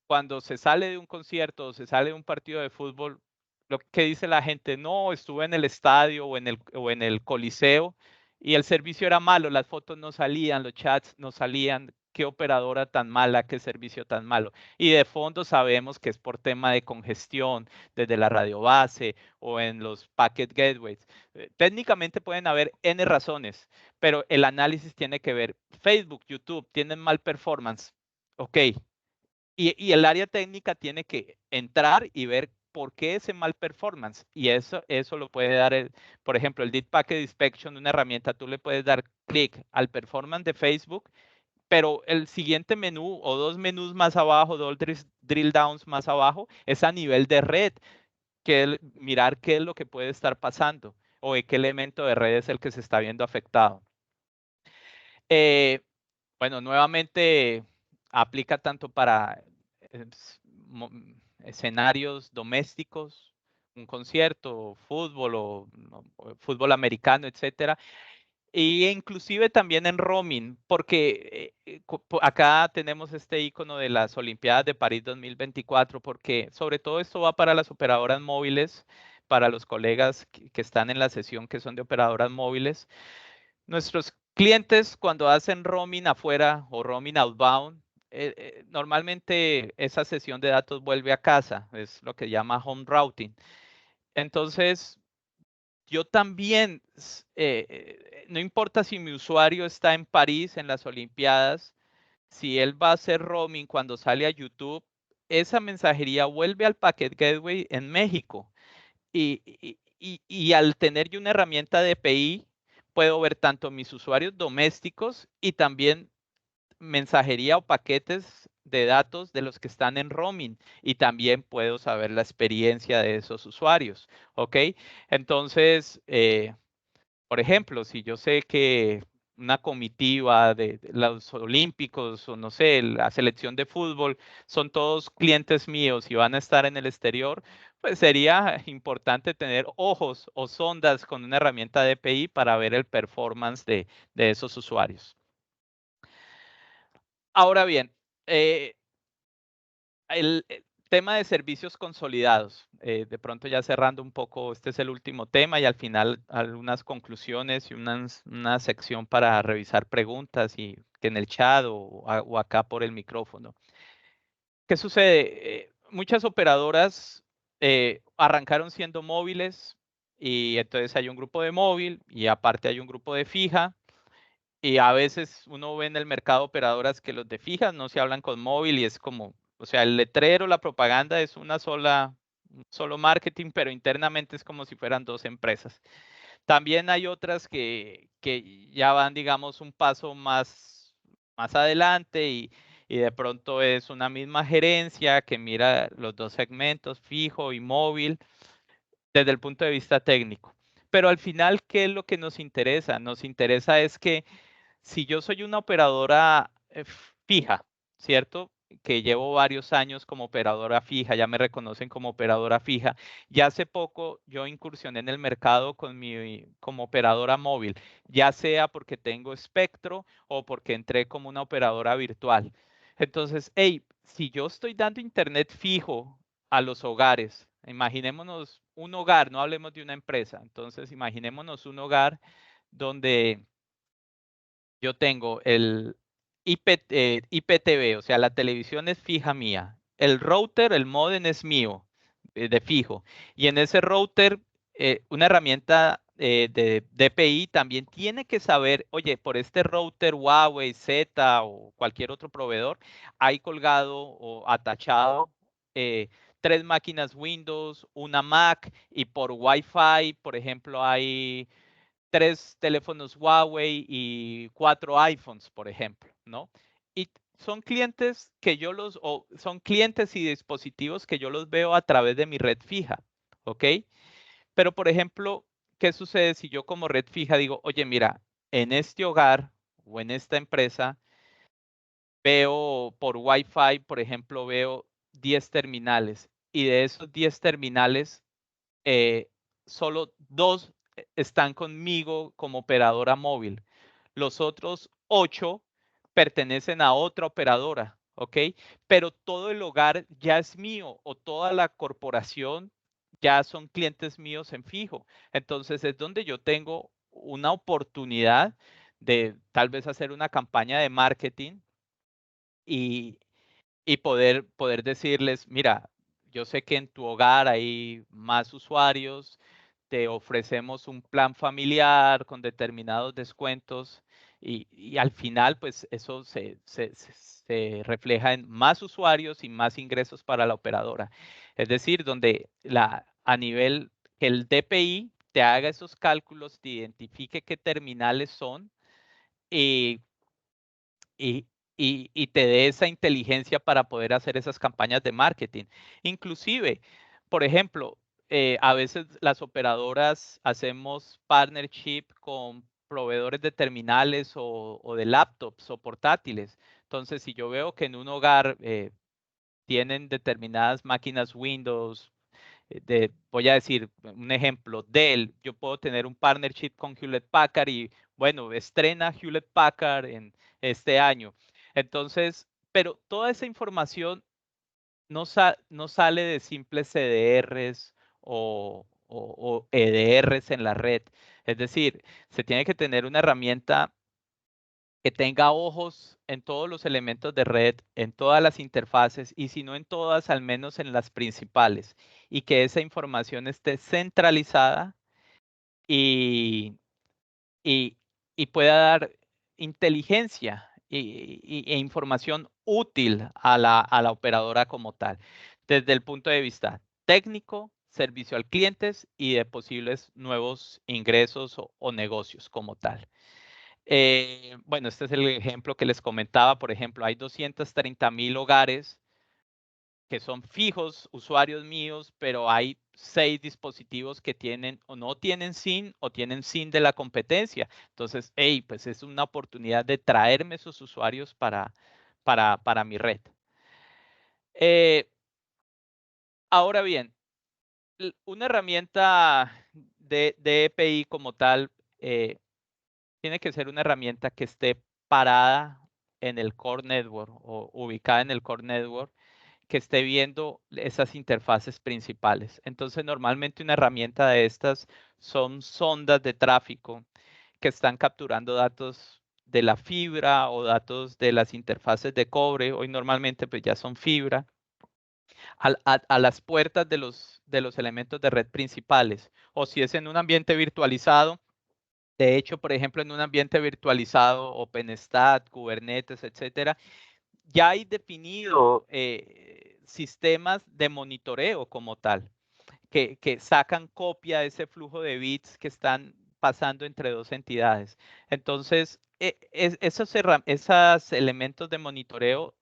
cuando se sale de un concierto o se sale de un partido de fútbol, lo que dice la gente, no, estuve en el estadio o en el coliseo y el servicio era malo, las fotos no salían, los chats no salían, qué operadora tan mala, qué servicio tan malo. Y de fondo sabemos que es por tema de congestión desde la radio base o en los packet gateways. Técnicamente pueden haber N razones, pero el análisis tiene que ver, Facebook, YouTube tienen mal performance. Ok, y el área técnica tiene que entrar y ver por qué ese mal performance. Y eso lo puede dar, por ejemplo, el Deep Packet Inspection, una herramienta, tú le puedes dar clic al performance de Facebook, pero el siguiente menú o dos menús más abajo, dos drill downs más abajo, es a nivel de red, mirar qué es lo que puede estar pasando o de qué elemento de red es el que se está viendo afectado. Eh, bueno, nuevamente aplica tanto para escenarios domésticos, un concierto, fútbol o fútbol americano, etcétera. Y inclusive también en roaming, porque acá tenemos este icono de las Olimpiadas de París 2024, porque sobre todo esto va para las operadoras móviles, para los colegas que están en la sesión que son de operadoras móviles. Nuestros clientes cuando hacen roaming afuera o roaming outbound, normalmente esa sesión de datos vuelve a casa, es lo que llama home routing. Entonces, yo también, no importa si mi usuario está en París en las Olimpiadas, si él va a hacer roaming cuando sale a YouTube, esa mensajería vuelve al Packet Gateway en México. Y al tener yo una herramienta de API, puedo ver tanto mis usuarios domésticos y también mensajería o paquetes de datos de los que están en roaming y también puedo saber la experiencia de esos usuarios, ¿ok? Entonces, por ejemplo, si yo sé que una comitiva de los olímpicos o no sé, la selección de fútbol, son todos clientes míos y van a estar en el exterior, pues sería importante tener ojos o sondas con una herramienta de API para ver el performance de esos usuarios. Ahora bien, el tema de servicios consolidados, de pronto ya cerrando un poco, este es el último tema y al final algunas conclusiones y una sección para revisar preguntas y que en el chat o acá por el micrófono. ¿Qué sucede? Muchas operadoras arrancaron siendo móviles y entonces hay un grupo de móvil y aparte hay un grupo de fija. Y a veces uno ve en el mercado operadoras que los de fijas no se hablan con móvil y es como, o sea, el letrero, la propaganda es un solo marketing, pero internamente es como si fueran dos empresas. También hay otras que ya van, digamos, un paso más adelante y de pronto es una misma gerencia que mira los dos segmentos, fijo y móvil, desde el punto de vista técnico. Pero al final, ¿qué es lo que nos interesa? Nos interesa es que si yo soy una operadora fija, ¿cierto? Que llevo varios años como operadora fija, ya me reconocen como operadora fija. Y hace poco yo incursioné en el mercado como operadora móvil, ya sea porque tengo espectro o porque entré como una operadora virtual. Entonces, hey, si yo estoy dando internet fijo a los hogares, imaginémonos un hogar, no hablemos de una empresa. Entonces, imaginémonos un hogar donde yo tengo el IPTV, o sea, la televisión es fija mía. El router, el modem es mío, de fijo. Y en ese router, una herramienta de DPI también tiene que saber, oye, por este router Huawei, Z o cualquier otro proveedor, hay colgado o atachado tres máquinas Windows, una Mac y por Wi-Fi, por ejemplo, hay 3 teléfonos Huawei y 4 iPhones, por ejemplo, ¿no? Y son clientes que son clientes y dispositivos que yo los veo a través de mi red fija, ¿ok? Pero, por ejemplo, ¿qué sucede si yo como red fija digo, oye, mira, en este hogar o en esta empresa veo por Wi-Fi, por ejemplo, veo 10 terminales y de esos 10 terminales eh, solo 2 están conmigo como operadora móvil. Los otros 8 pertenecen a otra operadora, ¿ok? Pero todo el hogar ya es mío o toda la corporación ya son clientes míos en fijo. Entonces es donde yo tengo una oportunidad de tal vez hacer una campaña de marketing y, y poder decirles, mira, yo sé que en tu hogar hay más usuarios, te ofrecemos un plan familiar con determinados descuentos y al final, pues eso se refleja en más usuarios y más ingresos para la operadora. Es decir, donde a nivel que el DPI te haga esos cálculos, te identifique qué terminales son y y, y te dé esa inteligencia para poder hacer esas campañas de marketing. Inclusive, por ejemplo, a veces las operadoras hacemos partnership con proveedores de terminales o de laptops o portátiles. Entonces, si yo veo que en un hogar tienen determinadas máquinas Windows, voy a decir un ejemplo, Dell, yo puedo tener un partnership con Hewlett Packard y bueno, estrena Hewlett Packard en este año. Entonces, pero toda esa información no sale de simples CDRs o EDRs en la red. Es decir, se tiene que tener una herramienta que tenga ojos en todos los elementos de red, en todas las interfaces, y si no en todas, al menos en las principales, y que esa información esté centralizada y, y, y pueda dar inteligencia e información útil a la operadora como tal, desde el punto de vista técnico, servicio al cliente y de posibles nuevos ingresos o negocios como tal. Bueno, este es el ejemplo que les comentaba. Por ejemplo, hay 230,000 hogares que son fijos, usuarios míos, pero hay 6 dispositivos que tienen o no tienen SIM o tienen SIM de la competencia. Entonces, hey, pues es una oportunidad de traerme esos usuarios para mi red. Ahora bien, una herramienta de EPI como tal tiene que ser una herramienta que esté parada en el core network o ubicada en el core network, que esté viendo esas interfaces principales. Entonces, normalmente una herramienta de estas son sondas de tráfico que están capturando datos de la fibra o datos de las interfaces de cobre. Hoy normalmente pues ya son fibra. A las puertas de los elementos de red principales. O si es en un ambiente virtualizado, de hecho, por ejemplo, en un ambiente virtualizado, OpenStat, Kubernetes, etcétera, ya hay definido sistemas de monitoreo como tal, que sacan copia de ese flujo de bits que están pasando entre dos entidades. Entonces, esos elementos de monitoreo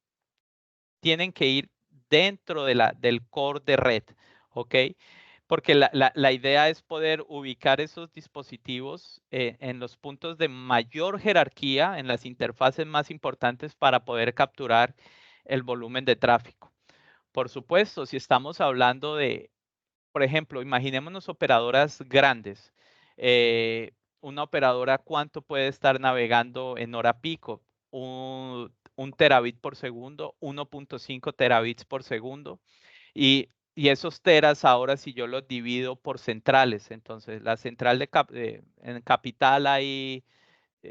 tienen que ir dentro del core de red, ¿ok? Porque la idea es poder ubicar esos dispositivos en los puntos de mayor jerarquía, en las interfaces más importantes para poder capturar el volumen de tráfico. Por supuesto, si estamos hablando de, por ejemplo, imaginémonos operadoras grandes. Una operadora, ¿cuánto puede estar navegando en hora pico? Un terabit por segundo, 1.5 terabits por segundo. Y esos teras ahora si yo los divido por centrales, entonces la central en capital hay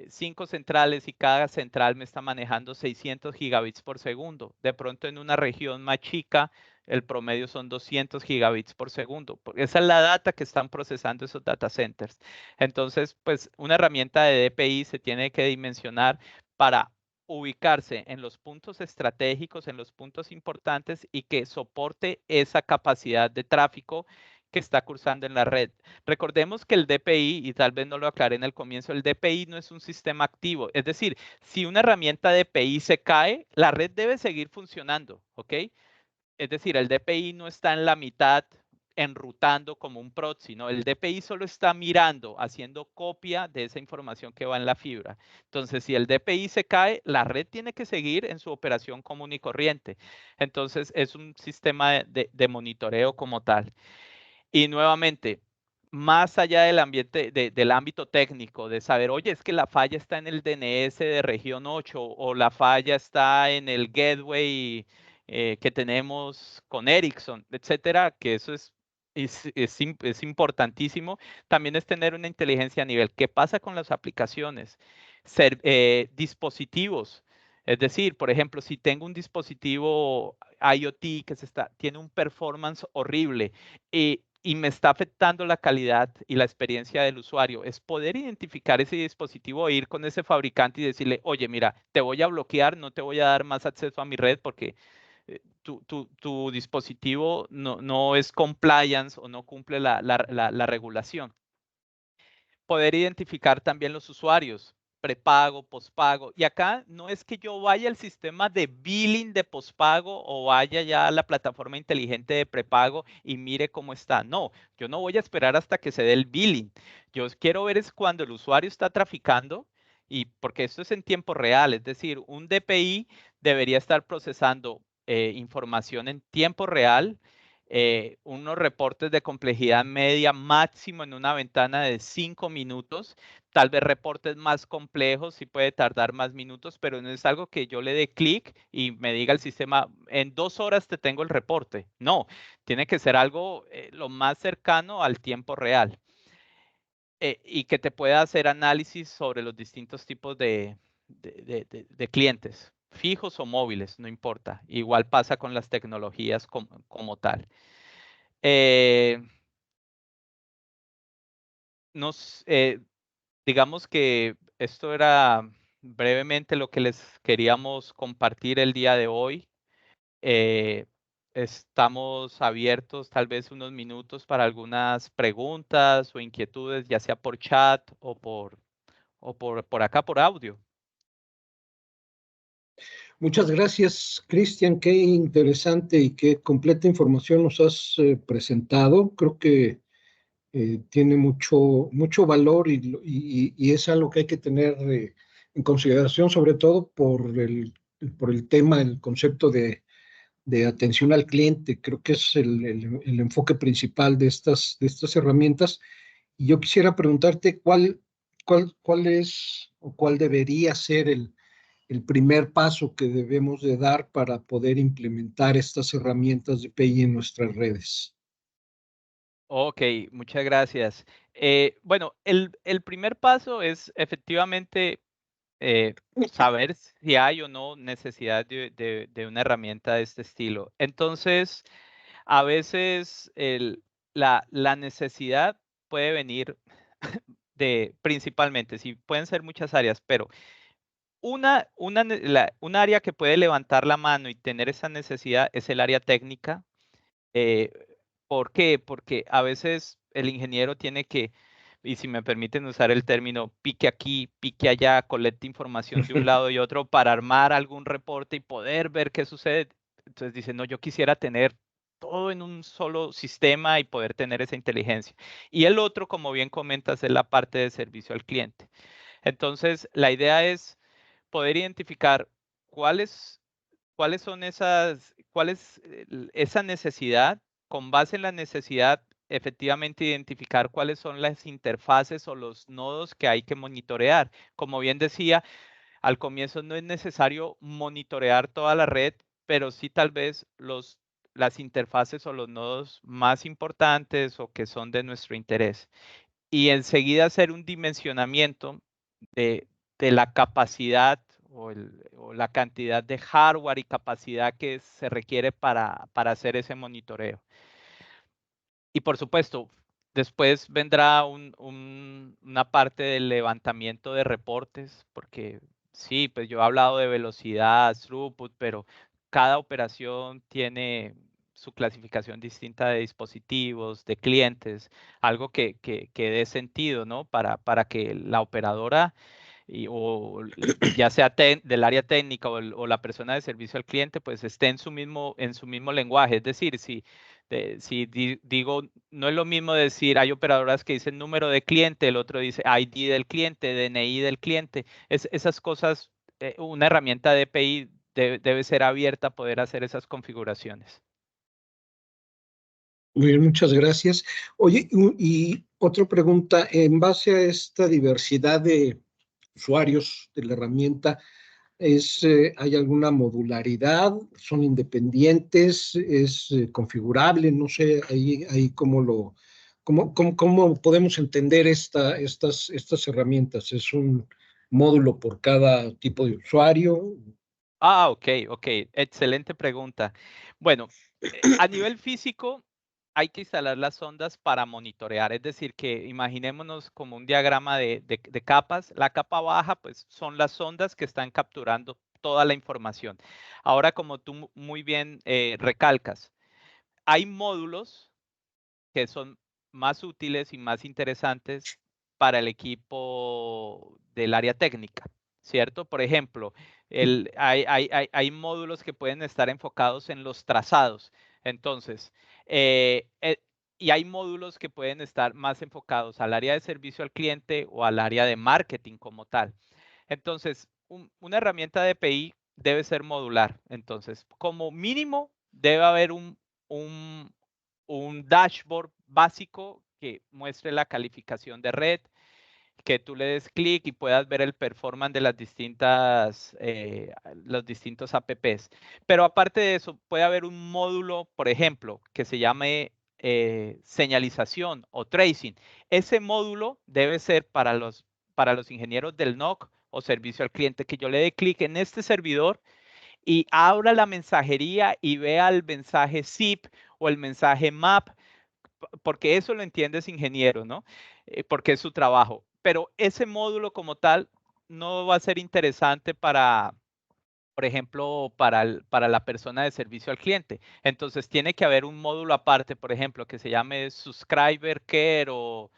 5 centrales y cada central me está manejando 600 gigabits por segundo. De pronto en una región más chica el promedio son 200 gigabits por segundo. Esa es la data que están procesando esos data centers. Entonces, pues una herramienta de DPI se tiene que dimensionar para ubicarse en los puntos estratégicos, en los puntos importantes y que soporte esa capacidad de tráfico que está cursando en la red. Recordemos que el DPI, y tal vez no lo aclaré en el comienzo, el DPI no es un sistema activo. Es decir, si una herramienta DPI se cae, la red debe seguir funcionando, ¿ok? Es decir, el DPI no está en la mitad enrutando como un proxy, ¿no? El DPI solo está mirando, haciendo copia de esa información que va en la fibra. Entonces, si el DPI se cae, la red tiene que seguir en su operación común y corriente. Entonces, es un sistema de monitoreo como tal. Y nuevamente, más allá del ambiente, del ámbito técnico, de saber, oye, es que la falla está en el DNS de región 8 o la falla está en el gateway que tenemos con Ericsson, etcétera, que eso es importantísimo. También es tener una inteligencia a nivel. ¿Qué pasa con las aplicaciones? Dispositivos. Es decir, por ejemplo, si tengo un dispositivo IoT que tiene un performance horrible y me está afectando la calidad y la experiencia del usuario, es poder identificar ese dispositivo e ir con ese fabricante y decirle, oye, mira, te voy a bloquear, no te voy a dar más acceso a mi red porque tu dispositivo no es compliance o no cumple la regulación. Poder identificar también los usuarios, prepago, pospago. Y acá no es que yo vaya al sistema de billing de pospago o vaya ya a la plataforma inteligente de prepago y mire cómo está. No, yo no voy a esperar hasta que se dé el billing. Yo quiero ver es cuando el usuario está traficando y porque esto es en tiempo real, es decir, un DPI debería estar procesando información en tiempo real, unos reportes de complejidad media máximo en una ventana de 5 minutos. Tal vez reportes más complejos sí puede tardar más minutos, pero no es algo que yo le dé clic y me diga el sistema, en 2 horas te tengo el reporte. No, tiene que ser algo lo más cercano al tiempo real. Y que te pueda hacer análisis sobre los distintos tipos de clientes, fijos o móviles, no importa. Igual pasa con las tecnologías como tal. Digamos que esto era brevemente lo que les queríamos compartir el día de hoy. Estamos abiertos tal vez unos minutos para algunas preguntas o inquietudes, ya sea por chat o por acá por audio. Muchas gracias, Cristian. Qué interesante y qué completa información nos has presentado. Creo que tiene mucho valor y es algo que hay que tener en consideración, sobre todo por el tema, el concepto de atención al cliente. Creo que es el enfoque principal de estas herramientas. Y yo quisiera preguntarte cuál es o cuál debería ser el primer paso que debemos de dar para poder implementar estas herramientas de PI en nuestras redes. Ok, muchas gracias. Bueno, el primer paso es efectivamente saber si hay o no necesidad de una herramienta de este estilo. Entonces, a veces la necesidad puede venir principalmente, sí, pueden ser muchas áreas, pero un área que puede levantar la mano y tener esa necesidad es el área técnica. eh, ¿Por qué? Porque a veces el ingeniero tiene que, y si me permiten usar el término, pique aquí, pique allá, colecte información de un lado y otro para armar algún reporte y poder ver qué sucede. Entonces dice, no, yo quisiera tener todo en un solo sistema y poder tener esa inteligencia. Y el otro, como bien comentas, es la parte de servicio al cliente. Entonces, la idea es poder identificar cuáles cuál es esa necesidad, con base en la necesidad, efectivamente identificar cuáles son las interfaces o los nodos que hay que monitorear. Como bien decía, al comienzo no es necesario monitorear toda la red, pero sí tal vez las interfaces o los nodos más importantes o que son de nuestro interés. Y enseguida hacer un dimensionamiento de, de la capacidad o la cantidad de hardware y capacidad que se requiere para hacer ese monitoreo. Y por supuesto, después vendrá una parte del levantamiento de reportes, porque sí, pues yo he hablado de velocidad, throughput, pero cada operación tiene su clasificación distinta de dispositivos, de clientes, algo que dé sentido, ¿no? Para que la operadora ya sea del área técnica o la persona de servicio al cliente, pues esté en su mismo lenguaje. Es decir, si digo, no es lo mismo decir, hay operadoras que dicen número de cliente, el otro dice ID del cliente, DNI del cliente. Esas cosas, una herramienta de API debe ser abierta a poder hacer esas configuraciones. Muy bien, muchas gracias. Oye, y otra pregunta, en base a esta diversidad de usuarios de la herramienta, ¿hay alguna modularidad? ¿Son independientes? ¿Es configurable? No sé, ahí cómo podemos entender estas herramientas. ¿Es un módulo por cada tipo de usuario? Ok, excelente pregunta. Bueno, a nivel físico hay que instalar las sondas para monitorear, es decir, que imaginémonos como un diagrama de capas. La capa baja, pues son las sondas que están capturando toda la información. Ahora, como tú muy bien recalcas, hay módulos que son más útiles y más interesantes para el equipo del área técnica, ¿cierto? Por ejemplo, hay módulos que pueden estar enfocados en los trazados. Entonces, y hay módulos que pueden estar más enfocados al área de servicio al cliente o al área de marketing como tal. Entonces, una herramienta de PI debe ser modular. Entonces, como mínimo, debe haber un dashboard básico que muestre la calificación de red, que tú le des clic y puedas ver el performance de los distintos apps. Pero aparte de eso, puede haber un módulo, por ejemplo, que se llame señalización o tracing. Ese módulo debe ser para los ingenieros del NOC o servicio al cliente, que yo le dé clic en este servidor y abra la mensajería y vea el mensaje zip o el mensaje map, porque eso lo entiende ese ingeniero, ¿no? Porque es su trabajo. Pero ese módulo como tal no va a ser interesante para, por ejemplo, para la persona de servicio al cliente. Entonces tiene que haber un módulo aparte, por ejemplo, que se llame Subscriber Care o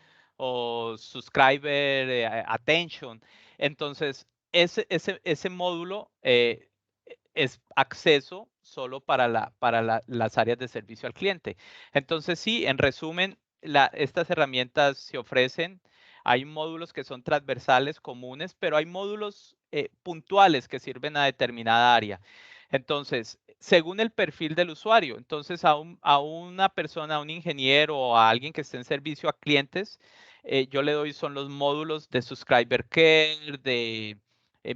Subscriber Attention. Entonces, ese módulo es acceso solo para las áreas de servicio al cliente. Entonces, sí, en resumen, estas herramientas se ofrecen. Hay módulos que son transversales, comunes, pero hay módulos puntuales que sirven a determinada área. Entonces, según el perfil del usuario, entonces a una persona, a un ingeniero o a alguien que esté en servicio a clientes, yo le doy son los módulos de Subscriber Care, de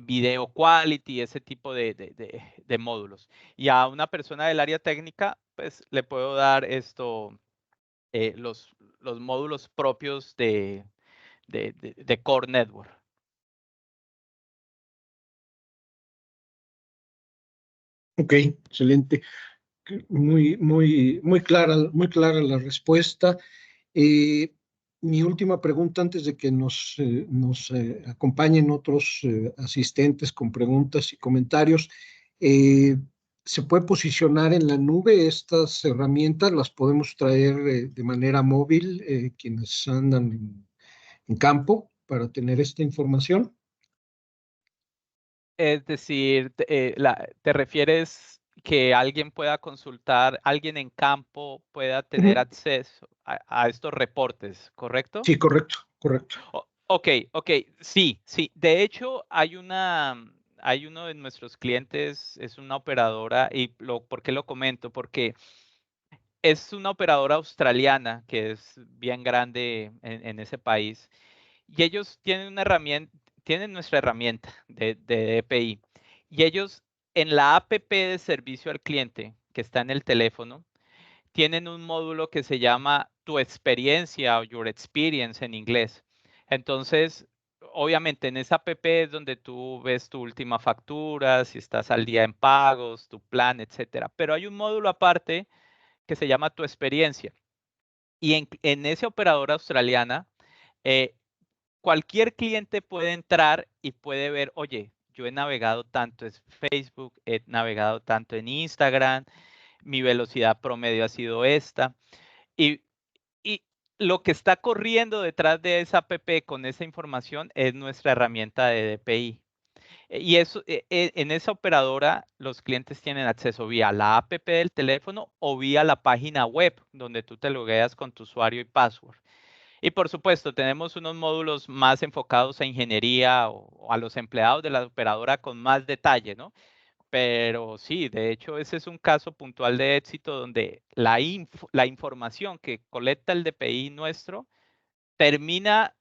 Video Quality, ese tipo de módulos. Y a una persona del área técnica, pues le puedo dar los módulos propios de Core Network. Ok, excelente. Muy clara la respuesta. Eh, Mi última pregunta antes de que nos acompañen otros asistentes con preguntas y comentarios. eh, ¿Se puede posicionar en la nube estas herramientas? ¿Las podemos traer de manera móvil quienes andan en campo para tener esta información? Es decir, ¿te refieres que alguien pueda consultar, alguien en campo pueda tener Ujú. acceso a estos reportes, correcto? Sí, correcto, correcto. Ok, ok, sí, sí. De hecho, hay uno de nuestros clientes, es una operadora, y ¿por qué lo comento? Porque es una operadora australiana que es bien grande en ese país. Y ellos tienen una herramienta, tienen nuestra herramienta de EPI. Y ellos en la app de servicio al cliente que está en el teléfono, tienen un módulo que se llama Tu experiencia o Your Experience en inglés. Entonces, obviamente en esa app es donde tú ves tu última factura, si estás al día en pagos, tu plan, etcétera. Pero hay un módulo aparte que se llama Tu experiencia. Y en esa operadora australiana, eh, cualquier cliente puede entrar y puede ver, oye, yo he navegado tanto en Facebook, he navegado tanto en Instagram, mi velocidad promedio ha sido esta. Y, y lo que está corriendo detrás de esa app con esa información es nuestra herramienta de DPI. Y eso, en esa operadora, los clientes tienen acceso vía la app del teléfono o vía la página web, donde tú te logueas con tu usuario y password. Y por supuesto, tenemos unos módulos más enfocados a ingeniería o a los empleados de la operadora con más detalle, ¿no? Pero sí, de hecho, ese es un caso puntual de éxito donde la información que colecta el DPI nuestro termina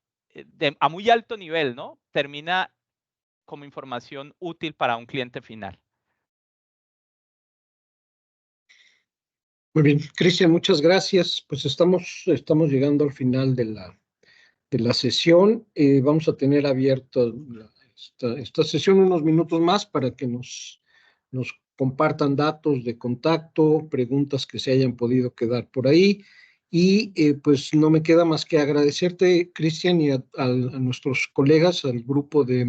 a muy alto nivel, ¿no? Termina como información útil para un cliente final. Muy bien, Cristian, muchas gracias. Pues estamos llegando al final de la sesión. Vamos a tener abierta esta sesión unos minutos más para que nos compartan datos de contacto, preguntas que se hayan podido quedar por ahí. Y pues no me queda más que agradecerte, Cristian, y a nuestros colegas, al grupo de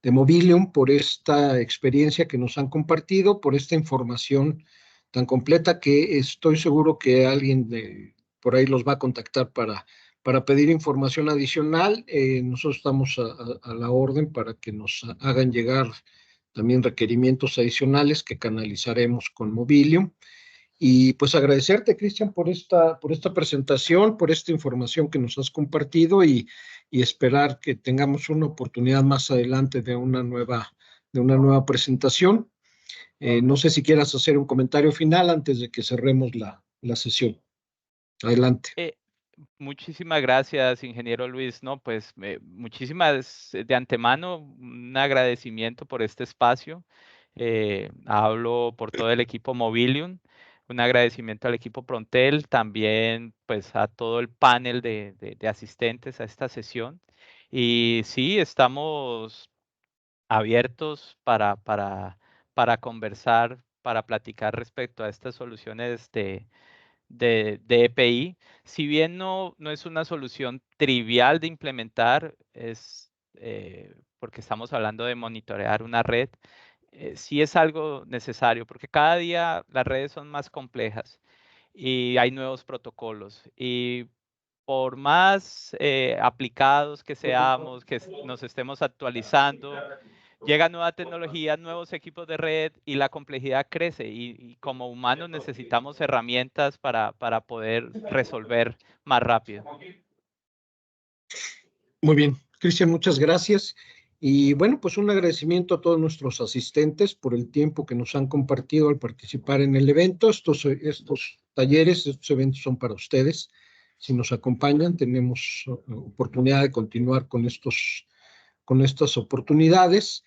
Mobilium, por esta experiencia que nos han compartido, por esta información tan completa que estoy seguro que alguien por ahí los va a contactar para pedir información adicional. Nosotros estamos a la orden para que nos hagan llegar también requerimientos adicionales que canalizaremos con Mobilium. Y pues agradecerte, Cristian, por esta presentación, por esta información que nos has compartido y esperar que tengamos una oportunidad más adelante de una nueva presentación. No sé si quieras hacer un comentario final antes de que cerremos la sesión. Adelante. Eh, Muchísimas gracias, ingeniero Luis. No, pues muchísimas de antemano, un agradecimiento por este espacio. Hablo por todo el equipo Mobilium, un agradecimiento al equipo Prontel, también pues a todo el panel de asistentes a esta sesión. Y sí, estamos abiertos para conversar, para platicar respecto a estas soluciones de EPI. Si bien no es una solución trivial de implementar, porque estamos hablando de monitorear una red, sí es algo necesario, porque cada día las redes son más complejas y hay nuevos protocolos. Y por más aplicados que seamos, que nos estemos actualizando, llega nueva tecnología, nuevos equipos de red y la complejidad crece. Y como humanos necesitamos herramientas para poder resolver más rápido. Muy bien, Cristian, muchas gracias. Y bueno, pues un agradecimiento a todos nuestros asistentes por el tiempo que nos han compartido al participar en el evento. Estos talleres, estos eventos son para ustedes. Si nos acompañan, tenemos oportunidad de continuar con estas oportunidades.